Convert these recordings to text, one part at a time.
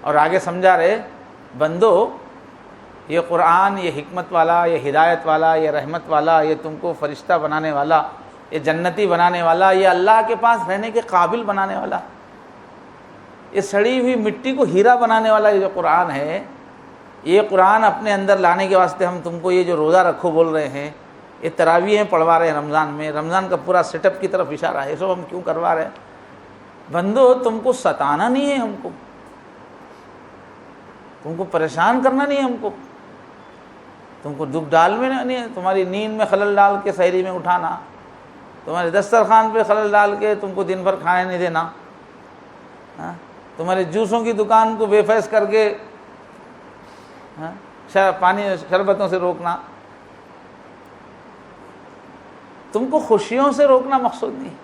اور آگے سمجھا رہے بندو یہ قرآن، یہ حکمت والا، یہ ہدایت والا، یہ رحمت والا، یہ تم کو فرشتہ بنانے والا، یہ جنتی بنانے والا، یہ اللہ کے پاس رہنے کے قابل بنانے والا، یہ سڑی ہوئی مٹی کو ہیرا بنانے والا یہ جو قرآن ہے، یہ قرآن اپنے اندر لانے کے واسطے ہم تم کو یہ جو روزہ رکھو بول رہے ہیں، یہ تراویحیں پڑھوا رہے ہیں رمضان میں، رمضان کا پورا سیٹ اپ کی طرف اشارہ ہے، یہ سب ہم کیوں کروا رہے ہیں؟ بندو تم کو ستانا نہیں ہے ہم کو، تم کو پریشان کرنا نہیں ہے ہم کو، تم کو دکھ ڈال میں نہیں ہے، تمہاری نیند میں خلل ڈال کے سحری میں اٹھانا، تمہارے دسترخوان پہ خلل ڈال کے تم کو دن بھر کھانے نہیں دینا، تمہارے جوسوں کی دکان کو بے فیض کر کے پانی شربتوں سے روکنا، تم کو خوشیوں سے روکنا مقصود نہیں،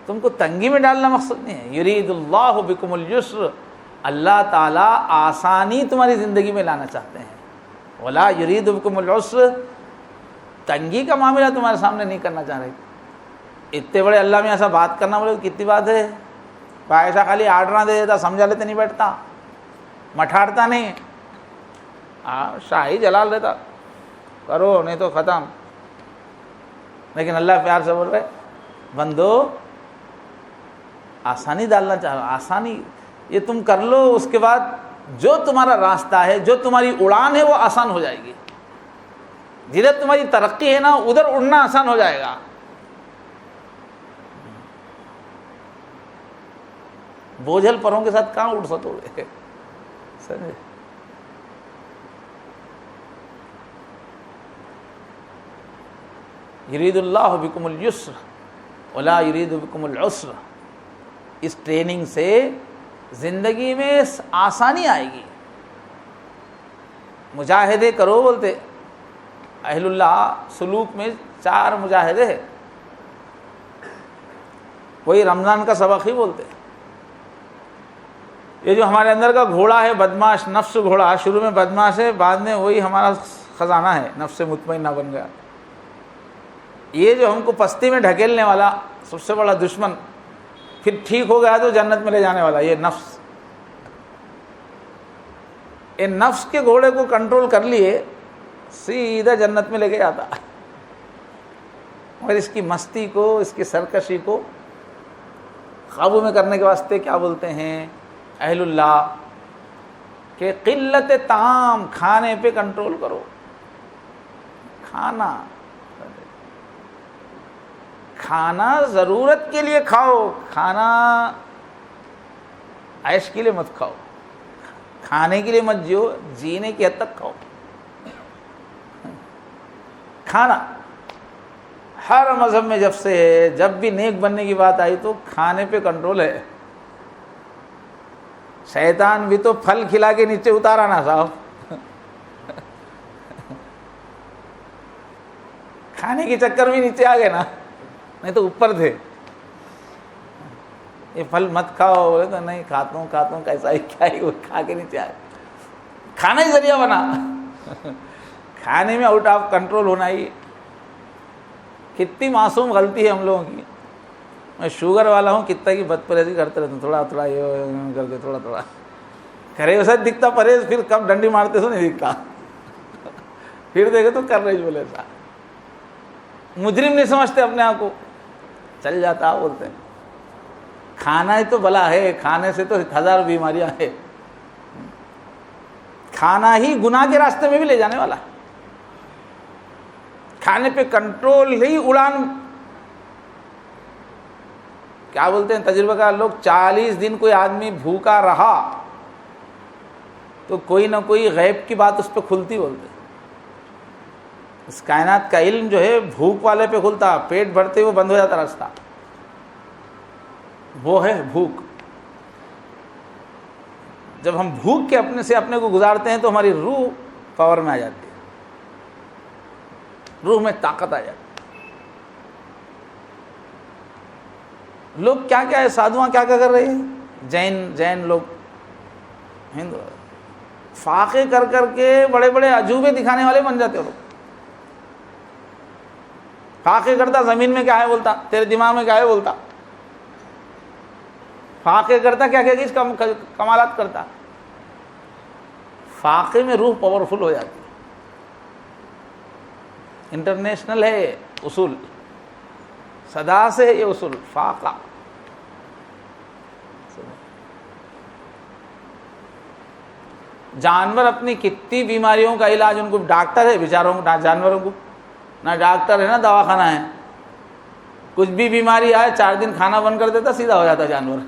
تم کو تنگی میں ڈالنا مقصود نہیں ہے۔ یرید اللہ بکم الیسر، اللہ تعالیٰ آسانی تمہاری زندگی میں لانا چاہتے ہیں، ولا یرید بکم العسر، تنگی کا معاملہ تمہارے سامنے نہیں کرنا چاہ رہے۔ اتنے بڑے اللہ میں ایسا بات کرنا بولے کتنی بات ہے؟ ایسا خالی آرڈر دے دیتا، سمجھا لیتے نہیں بیٹھتا، مٹھاڑتا نہیں، شاہی جلال دیتا، کرو نہیں تو ختم۔ لیکن اللہ پیار سے بول رہے بندو آسانی ڈالنا چاہو، آسانی یہ تم کر لو، اس کے بعد جو تمہارا راستہ ہے، جو تمہاری اڑان ہے وہ آسان ہو جائے گی، جدھر تمہاری ترقی ہے نا ادھر اڑنا آسان ہو جائے گا۔ بوجھل پروں کے ساتھ کہاں اڑ سکو گے؟ سمجھے؟ یرید اللہ بکم الیسر ولا یرید بکم العسر، اس ٹریننگ سے زندگی میں آسانی آئے گی۔ مجاہدے کرو بولتے اہل اللہ، سلوک میں 4 مجاہدے ہیں، وہی رمضان کا سبق ہی بولتے۔ یہ جو ہمارے اندر کا گھوڑا ہے بدماش، نفس گھوڑا، شروع میں بدماش ہے، بعد میں وہی ہمارا خزانہ ہے، نفس مطمئنہ بن گیا۔ یہ جو ہم کو پستی میں ڈھکیلنے والا سب سے بڑا دشمن، پھر ٹھیک ہو گیا تو جنت میں لے جانے والا یہ نفس، یہ نفس کے گھوڑے کو کنٹرول کر لیے سیدھا جنت میں لے کے جاتا، اور اس کی مستی کو، اس کی سرکشی کو قابو میں کرنے کے واسطے کیا بولتے ہیں اہل اللہ کہ قلت طعام، کھانے پہ کنٹرول کرو، کھانا ضرورت کے لیے کھاؤ، کھانا عیش کے لیے مت کھاؤ، کھانے کے لیے مت جیو، جینے کی حد تک کھاؤ۔ کھانا ہر مذہب میں جب سے ہے، جب بھی نیک بننے کی بات آئی تو کھانے پہ کنٹرول ہے۔ شیطان بھی تو پھل کھلا کے نیچے اتارا نا صاحب، کھانے کے چکر میں نیچے آ گئے نا، نہیں تو اوپر تھے۔ یہ پھل مت کھاؤ، بولے تو نہیں کھاتا ہوں، کیسا ہے کیا ہے، وہ کھا کے نیچے آئے۔ کھانا ہی ذریعہ بنا، کھانے میں آؤٹ آف کنٹرول ہونا ہی۔ کتنی معصوم غلطی ہے ہم لوگوں کی۔ میں شوگر والا ہوں، کتنا کی بد پرہیزی کرتے رہتا ہوں، تھوڑا یہ کر کے تھوڑا کرے ویسا دکھتا پرہیز، پھر کب ڈنڈی مارتے سو نہیں دکھتا، پھر دیکھے تو کر رہی بولے ایسا۔ مجرم نہیں سمجھتے اپنے آپ کو، چل جاتا بولتے ہیں۔ کھانا ہی تو بلا ہے، کھانے سے تو 1000 بیماریاں ہیں۔ کھانا ہی گناہ کے راستے میں بھی لے جانے والا ہے۔ کھانے پہ کنٹرول ہی اڑان، کیا بولتے ہیں تجربہ کار لوگ، 40 دن کوئی آدمی بھوکا رہا تو کوئی نہ کوئی غیب کی بات اس پہ کھلتی بولتے ہیں۔ اس کائنات کا علم جو ہے بھوک والے پہ کھلتا، پیٹ بھرتے ہوئے بند ہو جاتا راستہ، وہ ہے بھوک۔ جب ہم بھوک کے اپنے کو گزارتے ہیں تو ہماری روح پاور میں آ جاتی ہے، روح میں طاقت آ جاتی ہے۔ لوگ کیا ہے، سادھواں کیا کر رہے ہیں، جین لوگ، ہندو فاقے کر کے بڑے بڑے عجوبے دکھانے والے بن جاتے ہیں لوگ۔ فاقے کرتا، زمین میں کیا ہے بولتا، تیرے دماغ میں کیا ہے بولتا، فاقے کرتا کیا کیا چیز کمالات کرتا. فاقے میں روح پاورفل ہو جاتی. انٹرنیشنل ہے یہ اصول, صدا سے ہے یہ اصول فاقہ. جانور اپنی کتنی بیماریوں کا علاج, ان کو ڈاکٹر ہے بیچاروں کو, جانوروں کو نہ ڈاکٹر ہے نہ دواخانہ ہے. کچھ بھی بیماری آئے 4 دن کھانا بند کر دیتا, سیدھا ہو جاتا جانور.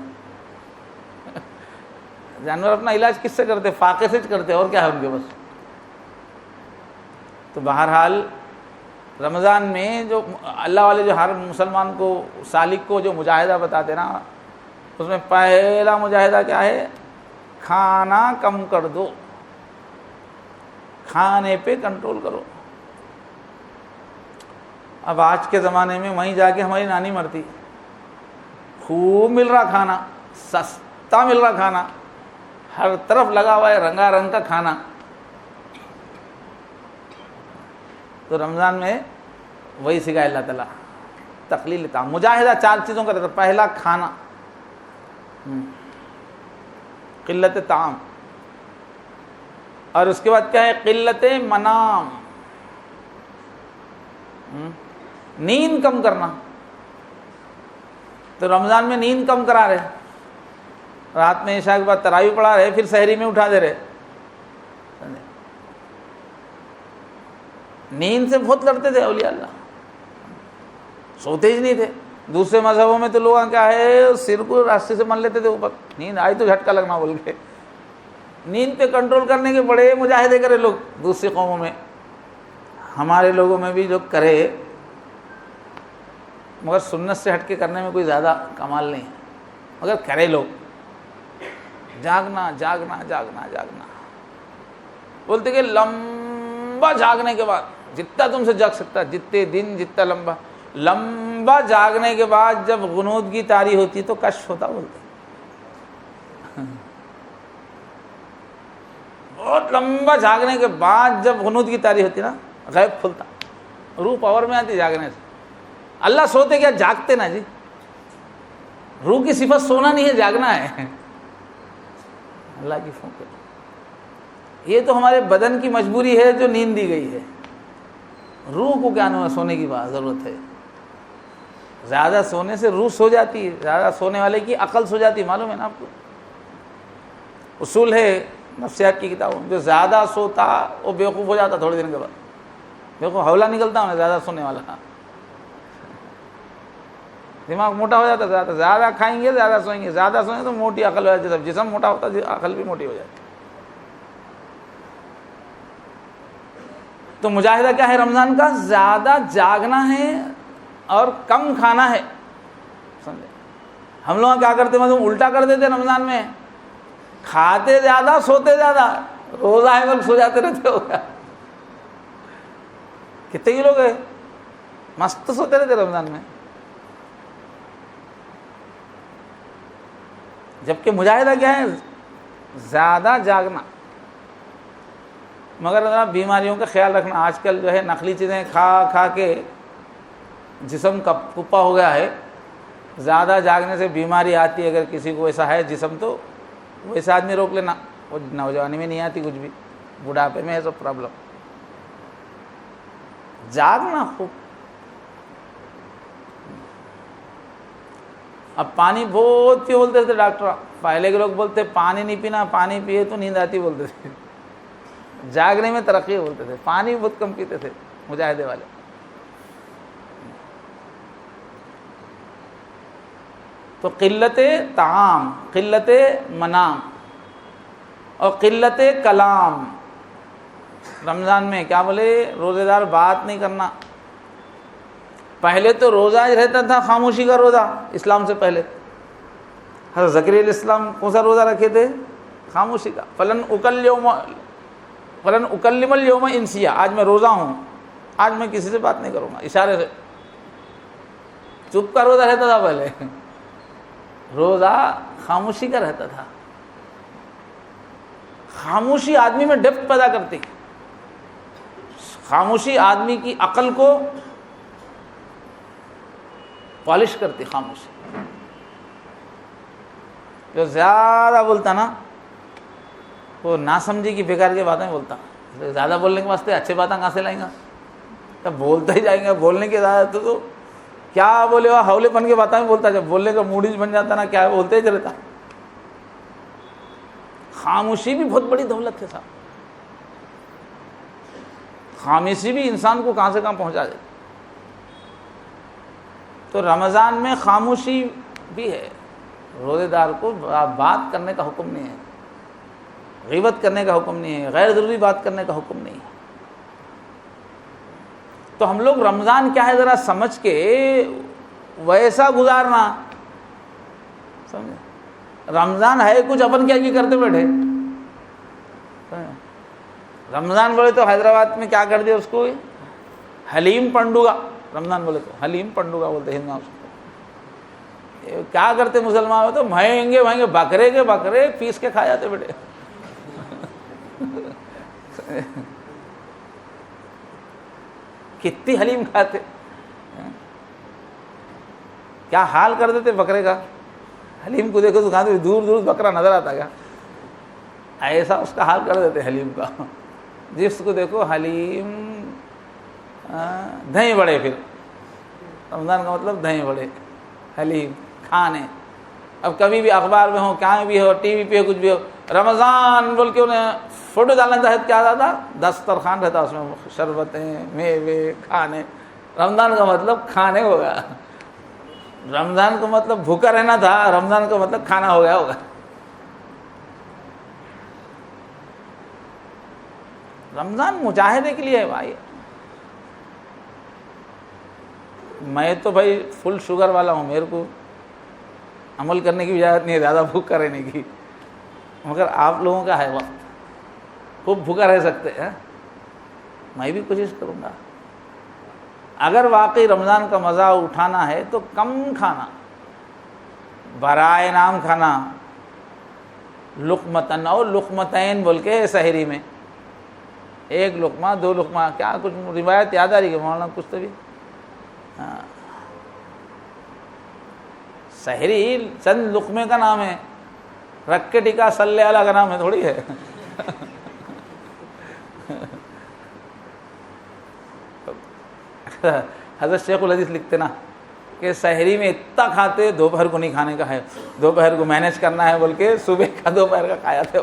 جانور اپنا علاج کس سے کرتے؟ فاقے سے کرتے, اور کیا ہے ان کے بس. تو بہرحال رمضان میں جو اللہ والے جو ہر مسلمان کو سالک کو جو مجاہدہ بتاتے نا, اس میں پہلا مجاہدہ کیا ہے؟ کھانا کم کر دو, کھانے پہ کنٹرول کرو. اب آج کے زمانے میں وہیں جا کے ہماری نانی مرتی, خوب مل رہا کھانا, سستا مل رہا کھانا, ہر طرف لگا ہوا ہے رنگا رنگ کا کھانا. تو رمضان میں وہی سکھائے اللہ تعالیٰ, تقلیل طعام. مجاہدہ 4 چیزوں کا رہتا. پہلا کھانا, قلت طعام, اور اس کے بعد کیا ہے؟ قلت منام, نیند کم کرنا. تو رمضان میں نیند کم کرا رہے, رات میں عشاء کے بعد تراویح پڑھا رہے, پھر سحری میں اٹھا دے رہے. نیند سے بہت لڑتے تھے اولیاء اللہ, سوتے ہی نہیں تھے. دوسرے مذہبوں میں تو لوگ کیا ہے, سر کو راستے سے مل لیتے تھے اوپر, نیند آئی تو جھٹکا لگنا بول کے. نیند پہ کنٹرول کرنے کے بڑے مجاہدے کرے لوگ دوسری قوموں میں. ہمارے لوگوں میں بھی جو کرے, مگر سنت سے ہٹ کے کرنے میں کوئی زیادہ کمال نہیں ہے, مگر کرے لوگ. جاگنا جاگنا جاگنا جاگنا, بولتے کہ لمبا جاگنے کے بعد جتنا تم سے جاگ سکتا, جتنے دن جتنا لمبا جاگنے کے بعد جب غنودگی طاری ہوتی تو کشف ہوتا. بولتے بہت لمبا جاگنے کے بعد جب غنودگی طاری ہوتی نا, غیب کھلتا, روح پاور میں آتی جاگنے سے. اللہ سوتے کیا, جاگتے نا جی. روح کی صفت سونا نہیں ہے, جاگنا ہے. اللہ کی فوق, یہ تو ہمارے بدن کی مجبوری ہے جو نیند دی گئی ہے. روح کو کیا سونے کی بات ضرورت ہے. زیادہ سونے سے روح سو جاتی ہے, زیادہ سونے والے کی عقل سو جاتی ہے. معلوم ہے نا آپ کو, اصول ہے نفسیات کی کتابوں میں, جو زیادہ سوتا وہ بیوقوف ہو جاتا تھوڑے دن کے بعد. بیوقوف حولہ نکلتا ہوں زیادہ سونے والا, دماغ موٹا ہو جاتا. زیادہ کھائیں گے زیادہ سوئیں گے, زیادہ سوئیں گے تو موٹی عقل ہو جاتی ہے. جسم موٹا ہوتا ہے عقل بھی موٹی ہو جاتی. تو مجاہدہ کیا ہے رمضان کا؟ زیادہ جاگنا ہے اور کم کھانا ہے. سمجھے؟ ہم لوگ کیا کرتے ہیں, مطلب الٹا کر دیتے رمضان میں, کھاتے زیادہ سوتے زیادہ. روزہ ہے وقت سو جاتے رہتے ہو. کتنے ہی لوگ ہیں مست سوتے رہتے رمضان میں. جبکہ مجاہدہ کیا ہے؟ زیادہ جاگنا. مگر ذرا بیماریوں کا خیال رکھنا. آج کل جو ہے نقلی چیزیں کھا کھا کے جسم کپا ہو گیا ہے. زیادہ جاگنے سے بیماری آتی ہے. اگر کسی کو ایسا ہے جسم تو ویسے آدمی روک لینا. وہ نوجوانی میں نہیں آتی کچھ بھی, بڑھاپے میں ہے سب پرابلم. جاگنا خوب. اب پانی بہت پیو بولتے تھے ڈاکٹر. پہلے کے لوگ بولتے پانی نہیں پینا, پانی پیے تو نیند آتی بولتے تھے. جاگنے میں ترقی بولتے تھے. پانی بہت کم پیتے تھے مجاہدے والے. تو قلت طعام, قلت منام اور قلت کلام. رمضان میں کیا بولے, روزے دار بات نہیں کرنا. پہلے تو روزہ رہتا تھا خاموشی کا روزہ اسلام سے پہلے. حضرت زکریا علیہ السلام کون سا روزہ رکھے تھے؟ خاموشی کا. فلن اکلم اليوم انسیا, آج میں روزہ ہوں, آج میں کسی سے بات نہیں کروں گا. اشارے سے چپ کا روزہ رہتا تھا پہلے. روزہ خاموشی کا رہتا تھا. خاموشی آدمی میں ڈیپتھ پیدا کرتی. خاموشی آدمی کی عقل کو پالش کرتی. خاموشی جو زیادہ بولتا نا وہ ناسمجھی کی بیکار کی باتیں بولتا. زیادہ بولنے کے واسطے اچھے باتیں کہاں سے لائیں گا؟ تب بولتا ہی جائیں گے. بولنے کی عادت تو کیا بولے وہ ہولے پن کی باتیں بولتا. جب بولنے کا موڈ ہی بن جاتا نا کیا بولتے ہی رہتا. خاموشی بھی بہت بڑی دولت ہے صاحب. خاموشی بھی انسان کو کہاں سے کہاں پہنچا دے. تو رمضان میں خاموشی بھی ہے. روزے دار کو بات کرنے کا حکم نہیں ہے, غیبت کرنے کا حکم نہیں ہے, غیر ضروری بات کرنے کا حکم نہیں ہے. تو ہم لوگ رمضان کیا ہے ذرا سمجھ کے ویسا گزارنا. سمجھے رمضان ہے کچھ, اپن کیا کرتے بیٹھے. رمضان بولے تو حیدرآباد میں کیا کر دیا اس کو, حلیم پنڈوگا. رمضان بولے تو حلیم پنڈوگا بولتے ہندو اس کو. کیا کرتے مسلمان ہو تو مہنگے مہنگے بکرے کے بکرے پیس کے کھا جاتے بیٹے. کتنی حلیم کھاتے, کیا حال کر دیتے بکرے کا. حلیم کو دیکھو تو کہاں دور دور بکرا نظر آتا کیا, ایسا اس کا حال کر دیتے حلیم کا. جس کو دیکھو حلیم دہی بڑے. پھر رمضان کا مطلب دہی بڑے, حلیم کھانے. اب کبھی بھی اخبار میں ہو, کہیں بھی ہو, ٹی وی پہ کچھ بھی ہو, رمضان بول کے انہیں فوٹو ڈالنے تحت کیا آتا, دسترخوان رہتا اس میں, شربتیں, میوے, کھانے. رمضان کا مطلب کھانے ہوگا. رمضان کا مطلب بھوکا رہنا تھا, رمضان کا مطلب کھانا ہو گیا ہوگا. رمضان مجاہدے کے لیے ہے بھائی. میں تو بھائی فل شوگر والا ہوں, میرے کو عمل کرنے کی اجازت نہیں ہے زیادہ بھوکا رہنے کی. مگر آپ لوگوں کا ہے وقت, خوب بھوکا رہ سکتے ہیں. میں بھی کوشش کروں گا. اگر واقعی رمضان کا مزہ اٹھانا ہے تو کم کھانا, برائے نام کھانا. لقمتن اور لقمتین بول کے سحری میں, ایک لقمہ دو لقمہ, کیا کچھ روایت یاد آ رہی ہے مولانا کچھ تو بھی. سحری چند لقمے کا نام ہے, رکھ کے ٹکا صلی اللہ کا نام ہے تھوڑی ہے. حضرت شیخ الحدیث لکھتے نا کہ سحری میں اتنا کھاتے, دوپہر کو نہیں کھانے کا ہے, دوپہر کو مینیج کرنا ہے بول کے صبح کا دوپہر کا کھایا تھے.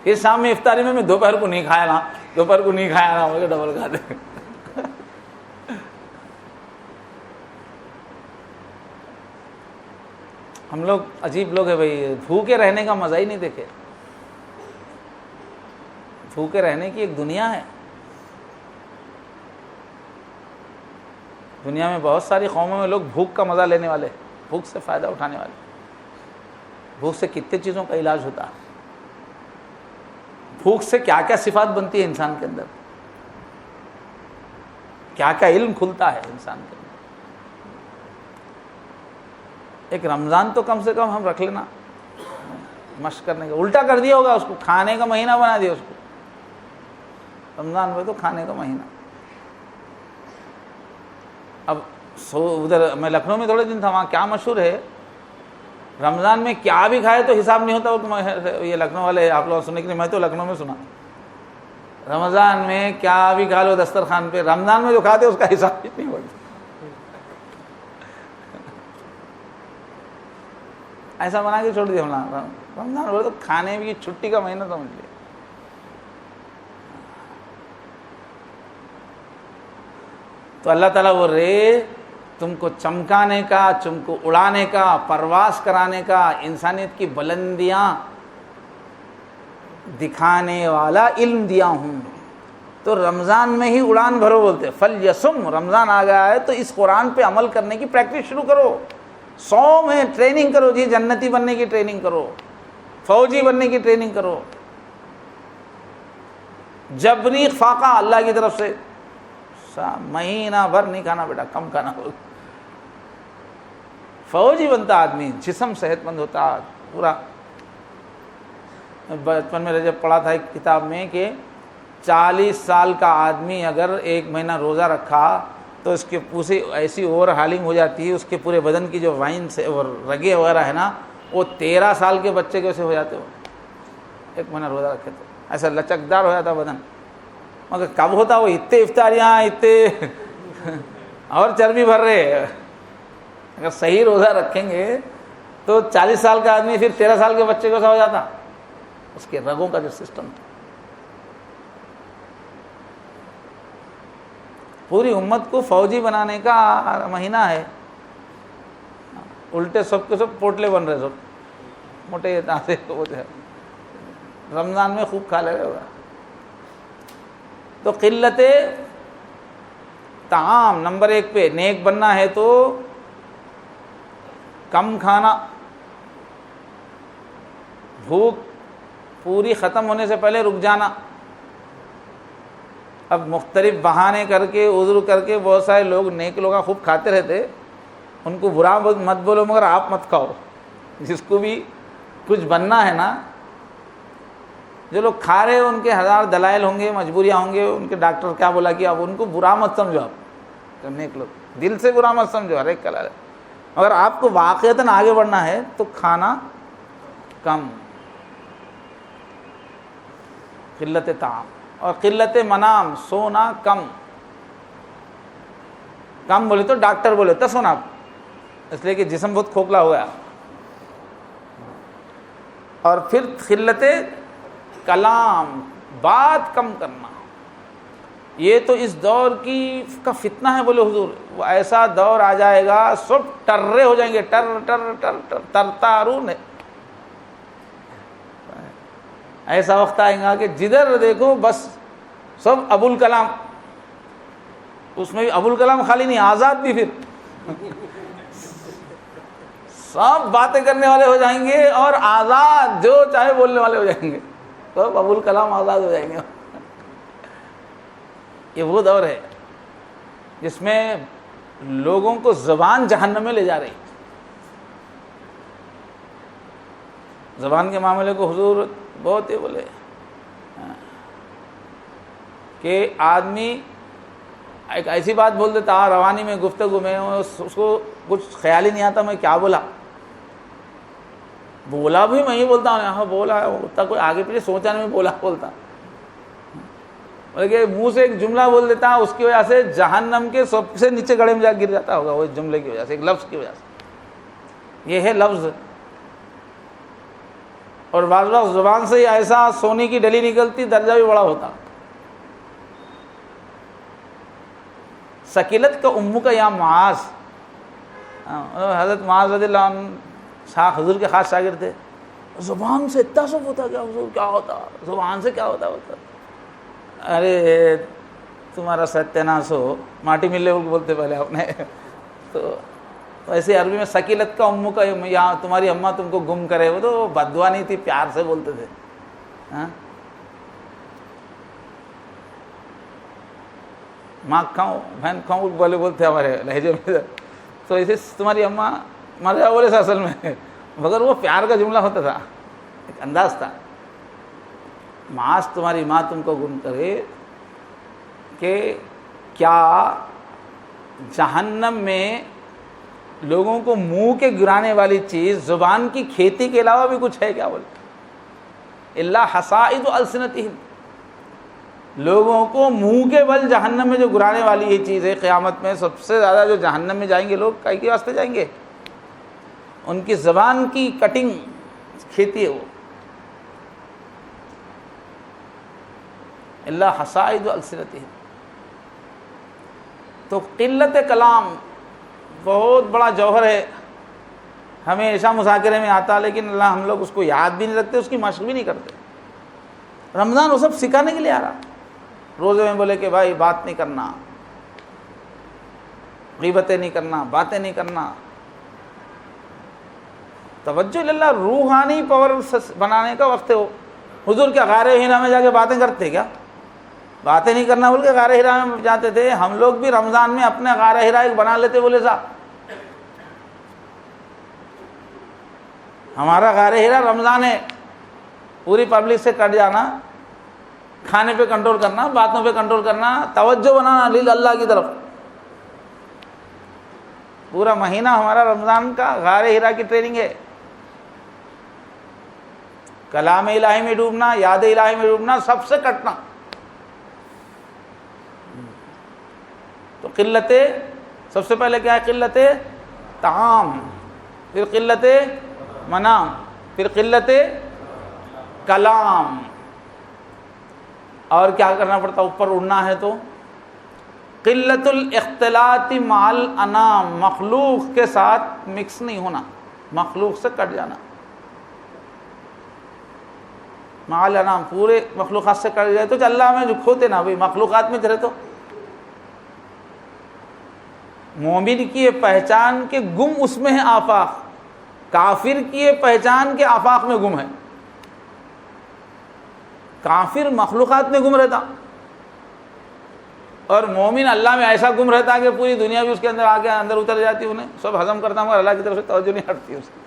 پھر شام میں افطاری میں دوپہر کو نہیں کھایا نا, دوپہر کو نہیں کھایا نا بول کے ڈبل کھاتے. ہم لوگ عجیب لوگ ہیں بھائی, بھوکے رہنے کا مزہ ہی نہیں دیکھے. بھوکے رہنے کی ایک دنیا ہے. دنیا میں بہت ساری قوموں میں لوگ بھوک کا مزہ لینے والے, بھوک سے فائدہ اٹھانے والے. بھوک سے کتنے چیزوں کا علاج ہوتا ہے. بھوک سے کیا کیا صفات بنتی ہے انسان کے اندر, کیا کیا علم کھلتا ہے انسان کے اندر. ایک رمضان تو کم سے کم ہم رکھ لینا مشق کرنے کا. الٹا کر دیا ہوگا اس کو, کھانے کا مہینہ بنا دیا اس کو. رمضان میں تو کھانے کا مہینہ. اب ادھر میں لکھنؤ میں تھوڑے دن تھا, وہاں کیا مشہور ہے, رمضان میں کیا بھی کھائے تو حساب نہیں ہوتا. یہ لکھنؤ والے آپ لوگ سننے کے لیے, میں تو لکھنؤ میں سنا, رمضان میں کیا بھی کھا لو دسترخوان پہ, رمضان میں جو کھاتے اس کا حساب نہیں ہوتا. ایسا بنا کے چھوڑ دیا ہم. رمضان بولے تو کھانے کی چھٹی کا مہینہ سمجھ لیا. تو اللہ تعالیٰ بول رہے تم کو چمکانے کا, تم کو اڑانے کا, پرواز کرانے کا, انسانیت کی بلندیاں دکھانے والا علم دیا ہوں. تو رمضان میں ہی اڑان بھرو بولتے. فلیسم, رمضان آ گیا ہے تو اس قرآن پہ عمل کرنے کی پریکٹس شروع کرو. 100 میں ٹریننگ کرو جی, جنتی بننے کی ٹریننگ کرو, فوجی بننے کی ٹریننگ کرو. جبری فاقہ اللہ کی طرف سے, مہینہ بھر نہیں کھانا بیٹا, کم کھانا ہوگا. فوجی بنتا آدمی, جسم صحت مند ہوتا پورا. بچپن میں جب پڑھا تھا ایک کتاب میں کہ 40 سال کا آدمی اگر 1 مہینہ روزہ رکھا تو اس کے پوسے ایسی اوور ہالنگ ہو جاتی ہے، اس کے پورے بدن کی جو وائنس اور رگے وغیرہ ہے نا، وہ 13 سال کے بچے کیسے ہو جاتے ہو، 1 مہینہ روزہ رکھے تو ایسا لچکدار ہو جاتا بدن. مگر کب ہوتا وہ اتنے افطاریاں اتنے اور چربی بھر رہے. اگر صحیح روزہ رکھیں گے تو 40 سال کا آدمی پھر 13 سال کے بچے کو ایسا ہو جاتا، اس کے رگوں کا جو سسٹم تھا. پوری امت کو فوجی بنانے کا مہینہ ہے. الٹے سب کے سب پوٹلے بن رہے، سب موٹے تازے ہوتے، رمضان میں خوب کھا لے رہے ہوگا. تو قلت طعام نمبر 1 پہ نیک بننا ہے تو کم کھانا، بھوک پوری ختم ہونے سے پہلے رک جانا. اب مختلف بہانے کر کے عذر کر کے بہت سارے لوگ نیک لوگ خوب کھاتے رہتے، ان کو برا مت بولو مگر آپ مت کھاؤ. جس کو بھی کچھ بننا ہے نا، جو لوگ کھا رہے ان کے 1000 دلائل ہوں گے، مجبوریاں ہوں گے، ان کے ڈاکٹر کیا بولا کہ اب ان کو برا مت سمجھو. آپ نیک لوگ دل سے برا مت سمجھو، ہر ایک کلر ہے. اگر آپ کو واقعتاً آگے بڑھنا ہے تو کھانا کم، قلت طعام، اور قلت منام سونا کم. کم بولے تو ڈاکٹر بولے تو سونا، اس لیے کہ جسم بہت کھوکھلا ہو گیا. اور پھر قلت کلام، بات کم کرنا. یہ تو اس دور کا فتنہ ہے. بولے حضور وہ ایسا دور آ جائے گا سب ٹرے ہو جائیں گے، ٹر ٹر ٹر ٹر ترتارون. ایسا وقت آئے گا کہ جدھر دیکھو بس سب ابوالکلام. اس میں بھی ابوالکلام خالی نہیں، آزاد بھی. پھر سب باتیں کرنے والے ہو جائیں گے اور آزاد، جو چاہے بولنے والے ہو جائیں گے، سب ابوالکلام آزاد ہو جائیں گے. یہ وہ دور ہے جس میں لوگوں کو زبان جہنم میں لے جا رہی. زبان کے معاملے کو حضور بہت ہی بولے کہ آدمی ایک ایسی بات بول دیتا روانی میں، گفتگو میں، اس کو کچھ خیال ہی نہیں آتا میں کیا بولا بھی میں ہی بولتا ہوں. ہاں بولا ہوتا، کوئی آگے پیچھے سوچا نہیں، بولتا. بلکہ منہ سے ایک جملہ بول دیتا، اس کی وجہ سے جہنم کے سب سے نیچے گڑھے میں جا گر جاتا ہوگا، وہ جملے کی وجہ سے، ایک لفظ کی وجہ سے. یہ ہے لفظ. اور بعض وقت زبان سے ہی ایسا سونے کی ڈلی نکلتی، درجہ بھی بڑا ہوتا. سکیلت کا امو کا یا معاذ، حضرت معاذ رضی اللہ عنہ حضور کے خاص شاگرد تھے. زبان سے اتنا سب ہوتا کیا حضور، کیا ہوتا زبان سے، کیا ہوتا. ارے تمہارا ستیاناش ہو، ماٹی ملے بولتے پہلے آپ نے. تو ایسے عربی میں سکیلت کا امو کا، یا تمہاری اماں تم کو گم کرے، وہ تو بددعا نہیں تھی، پیار سے بولتے تھے. ماں کھاؤں بہن کھاؤں بولے بولتے ہمارے لہجے میں. تو ایسے تمہاری اماں مر جاؤ بولے اصل میں، مگر وہ پیار کا جملہ ہوتا تھا، ایک انداز تھا. معاذ تمہاری ماں تم کو گم کرے، کہ کیا جہنم میں لوگوں کو منہ کے گرانے والی چیز زبان کی کھیتی کے علاوہ بھی کچھ ہے کیا؟ بولے الا حصائد السنتہم. لوگوں کو منہ کے بل جہنم میں جو گرانے والی یہ چیز ہے. قیامت میں سب سے زیادہ جو جہنم میں جائیں گے لوگ کئی کے واسطے جائیں گے؟ ان کی زبان کی کٹنگ کھیتی ہے وہ. اللہ حصائد السنتہم. تو قلت کلام بہت بڑا جوہر ہے، ہمیشہ مذاکرے میں آتا، لیکن اللہ ہم لوگ اس کو یاد بھی نہیں رکھتے، اس کی مشق بھی نہیں کرتے. رمضان وہ سب سکھانے کے لیے آ رہا. روزے میں بولے کہ بھائی بات نہیں کرنا، غیبتیں نہیں کرنا، باتیں نہیں کرنا. توجہ اللہ، روحانی پاور بنانے کا وقت ہے. وہ حضور کیا غار ہیرا میں جا کے باتیں کرتے کیا؟ باتیں نہیں کرنا بول کے غار ہیرا میں جاتے تھے. ہم لوگ بھی رمضان میں اپنے غار ہیرا ایک بنا لیتے. بولے صاحب ہمارا غار ہیرا رمضان ہے، پوری پبلک سے کٹ جانا، کھانے پہ کنٹرول کرنا، باتوں پہ کنٹرول کرنا، توجہ بنانا اللہ کی طرف. پورا مہینہ ہمارا رمضان کا غار ہرا کی ٹریننگ ہے. کلام الہی میں ڈوبنا، یاد الہی میں ڈوبنا، سب سے کٹنا. تو قلت، سب سے پہلے کیا ہے؟ قلت طعام، پھر قلت منام، پھر قلت کلام. اور کیا کرنا پڑتا؟ اوپر اڑنا ہے تو قلت الاختلاط مع الانام، مخلوق کے ساتھ مکس نہیں ہونا، مخلوق سے کٹ جانا. مع الانام، پورے مخلوقات سے کٹ گئے تو اللہ میں جو کھوتے نا بھائی، مخلوقات میں تھے. تو مومن کی یہ پہچان کہ گم اس میں ہے آفاق، کافر کی یہ پہچان کہ آفاق میں گم ہے. کافر مخلوقات میں گم رہتا اور مومن اللہ میں ایسا گم رہتا کہ پوری دنیا بھی اس کے اندر آ کے اندر اتر جاتی، انہیں سب ہضم کرتا مگر اللہ کی طرف سے توجہ نہیں ہٹتی اس کی.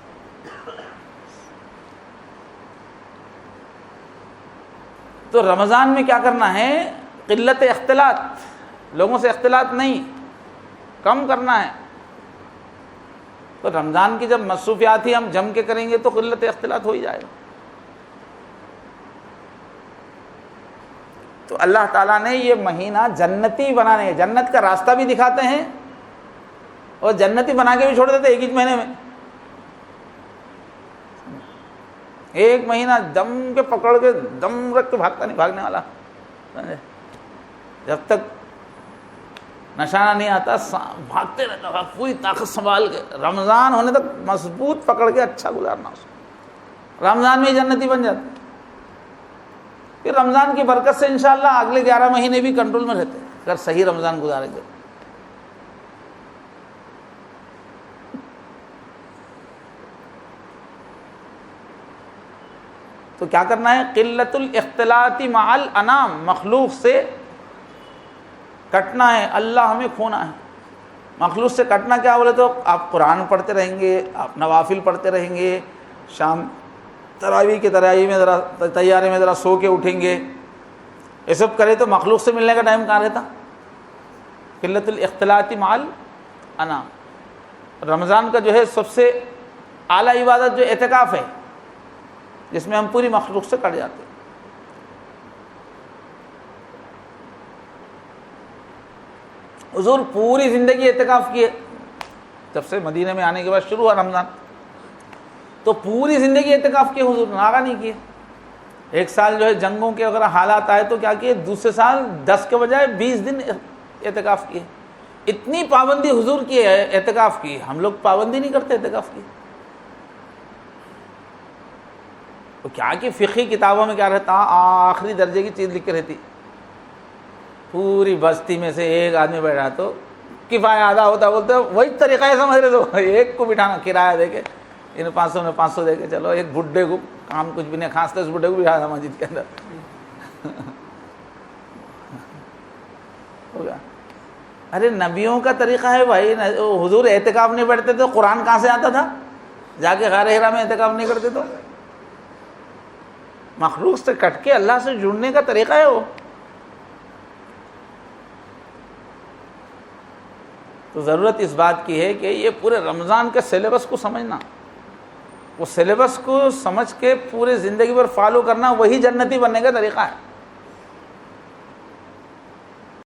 تو رمضان میں کیا کرنا ہے؟ قلت اختلاط، لوگوں سے اختلاط نہیں، کم کرنا ہے. تو رمضان کی جب مصروفیات ہی ہم جم کے کریں گے تو قلت اختلاط ہو ہی جائے گا. تو اللہ تعالیٰ نے یہ مہینہ جنتی بنانے، جنت کا راستہ بھی دکھاتے ہیں اور جنتی بنا کے بھی چھوڑ دیتے ایک ہی مہینے میں. ایک مہینہ دم کے پکڑ کے دم رکھ کے بھاگتا نہیں، بھاگنے والا. جب تک نشانہ نہیں آتا بھاگتے رہتا، پوری طاقت سنبھال کے. رمضان ہونے تک مضبوط پکڑ کے اچھا گزارنا اس کو، رمضان میں ہی جنتی بن جاتا. پھر رمضان کی برکت سے انشاءاللہ اگلے 11 مہینے بھی کنٹرول میں رہتے اگر صحیح رمضان گزاریں گے. تو کیا کرنا ہے؟ قلت الاختلاط مع الانام، مخلوق سے کٹنا ہے، اللہ ہمیں کھونا ہے. مخلوق سے کٹنا کیا بولے تو آپ قرآن پڑھتے رہیں گے، آپ نوافل پڑھتے رہیں گے، شام تراویح کے تراویح میں ذرا تیارے میں ذرا سو کے اٹھیں گے، یہ سب کرے تو مخلوق سے ملنے کا ٹائم کہاں رہتا؟ قلت الاختلاط مع الانام. رمضان کا جو ہے سب سے اعلیٰ عبادت جو اعتکاف ہے، جس میں ہم پوری مخلوق سے کٹ جاتے ہیں. حضور پوری زندگی اعتکاف کیے، جب سے مدینے میں آنے کے بعد شروع ہوا رمضان، تو پوری زندگی اعتکاف کیے حضور، ناغہ نہیں کیے. ایک سال جو ہے جنگوں کے اگر حالات آئے تو کیا کیے؟ دوسرے سال 10 کے بجائے 20 دن اعتکاف کیے. اتنی پابندی حضور کی ہے اعتکاف کی، ہم لوگ پابندی نہیں کرتے اعتکاف کی. تو کیا کہ فقہی کتابوں میں کیا رہتا؟ آخری درجے کی چیز لکھ کے رہتی. پوری بستی میں سے ایک آدمی بیٹھا تو کفایہ آدھا ہوتا، بولتے وہی طریقہ ہے سمجھ رہے تو ایک کو بٹھانا، کرایہ دے کے ان 500 میں 500 دے کے چلو. ایک بڈھے کو کام کچھ بھی نہیں کھانستے اس بڈھے کو بٹھانا مسجد کے اندر ہوگا. ارے نبیوں کا طریقہ ہے بھائی. حضور اعتکاف نہیں بیٹھتے تو قرآن کہاں سے آتا تھا؟ جا کے غار ہرا میں اعتکاف نہیں کرتے تو. مخلوق سے کٹ کے اللہ سے جڑنے کا طریقہ ہے وہ. تو ضرورت اس بات کی ہے کہ یہ پورے رمضان کے سلیبس کو سمجھنا، وہ سلیبس کو سمجھ کے پورے زندگی بھر فالو کرنا، وہی جنتی بننے کا طریقہ ہے.